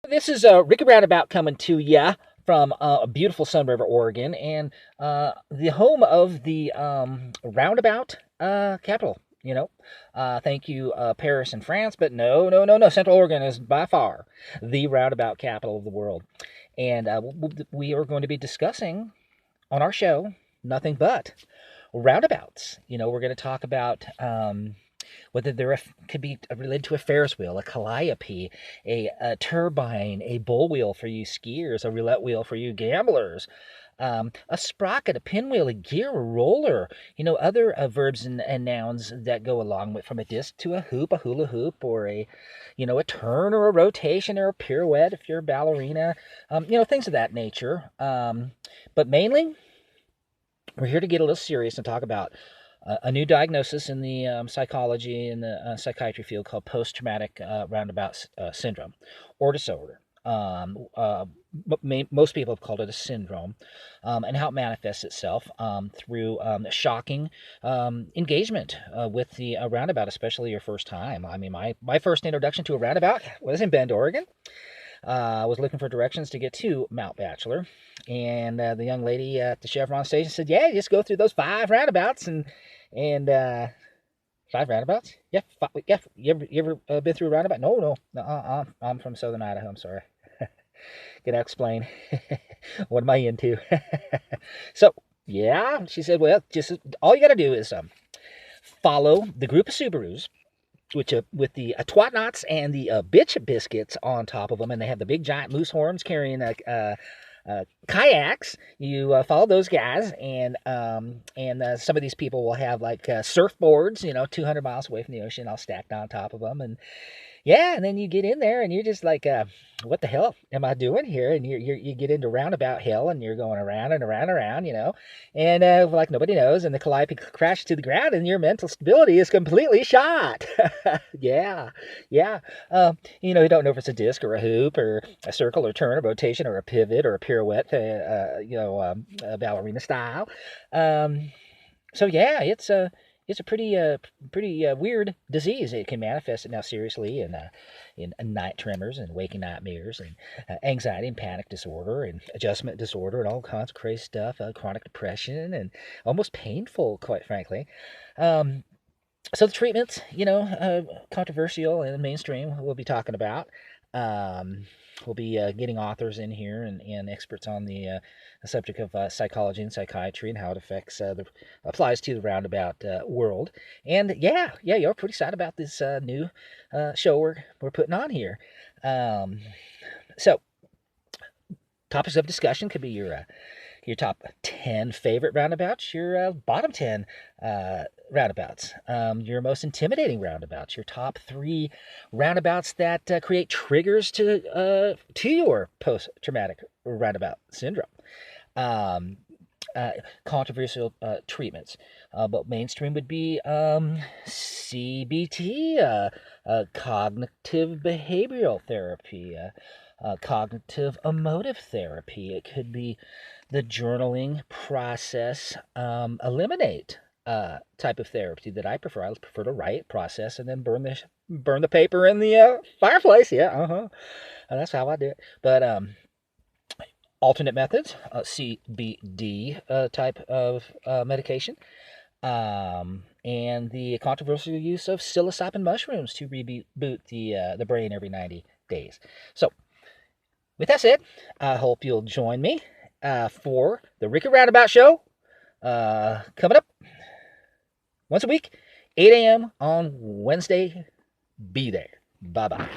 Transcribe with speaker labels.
Speaker 1: This is Ricki Roundabout coming to ya from beautiful Sun River, Oregon, and the home of the roundabout capital. Thank you, Paris and France, but no, no, no, no. Central Oregon is by far the roundabout capital of the world, and we are going to be discussing on our show nothing but roundabouts. We're going to talk about whether there could be related to a Ferris wheel, a calliope, a turbine, a bull wheel for you skiers, a roulette wheel for you gamblers, a sprocket, a pinwheel, a gear, a roller, other verbs and nouns that go along with from a disc to a hoop, a hula hoop, or a turn or a rotation or a pirouette if you're a ballerina, things of that nature. But mainly, we're here to get a little serious and talk about a new diagnosis in the psychology and the psychiatry field called Post Traumatic Roundabout Syndrome or disorder. Most people have called it a syndrome, and how it manifests itself through shocking engagement with the roundabout, especially your first time. I mean, my first introduction to a roundabout was in Bend, Oregon. I was looking for directions to get to Mount Bachelor, and the young lady at the Chevron station said, "Yeah, just go through those 5 roundabouts and 5 roundabouts. Yeah, yeah. You ever been through a roundabout? No, no. I'm from Southern Idaho. I'm sorry. Can I explain? What am I into? So yeah, she said, well, just all you got to do is follow the group of Subarus which with the twat knots and the bitch biscuits on top of them, and they have the big giant moose horns carrying kayaks. You follow those guys, and some of these people will have like surfboards, 200 miles away from the ocean, all stacked on top of them, and yeah, and then you get in there and you're just like, what the hell am I doing here? And you get into roundabout hell and you're going around and around and around, and like nobody knows, and the calliope crashes to the ground and your mental stability is completely shot. Yeah, yeah. You don't know if it's a disc or a hoop or a circle or turn or rotation or a pivot or a pirouette, ballerina style. So yeah, it's a pretty weird disease. It can manifest it now seriously in night tremors and waking nightmares and anxiety and panic disorder and adjustment disorder and all kinds of crazy stuff, chronic depression and almost painful, quite frankly. So the treatments, controversial and mainstream, we'll be talking about. We'll be getting authors in here and experts on the subject of psychology and psychiatry and how it applies to the roundabout world. And yeah, you're pretty excited about this new show we're putting on here. So topics of discussion could be your top 10 favorite roundabouts, your bottom 10 roundabouts, your most intimidating roundabouts, your top 3 roundabouts that create triggers to your post-traumatic roundabout syndrome. Controversial treatments, but mainstream would be CBT, cognitive behavioral therapy, cognitive emotive therapy. It could be the journaling process, eliminate type of therapy that I prefer. I prefer to write, process, and then burn the paper in the fireplace. Yeah, that's how I do it. But alternate methods, CBD type of medication, and the controversial use of psilocybin mushrooms to reboot the brain every 90 days. So, with that said, I hope you'll join me for the Ricki Roundabout Show coming up once a week, 8 a.m. on Wednesday. Be there. Bye-bye.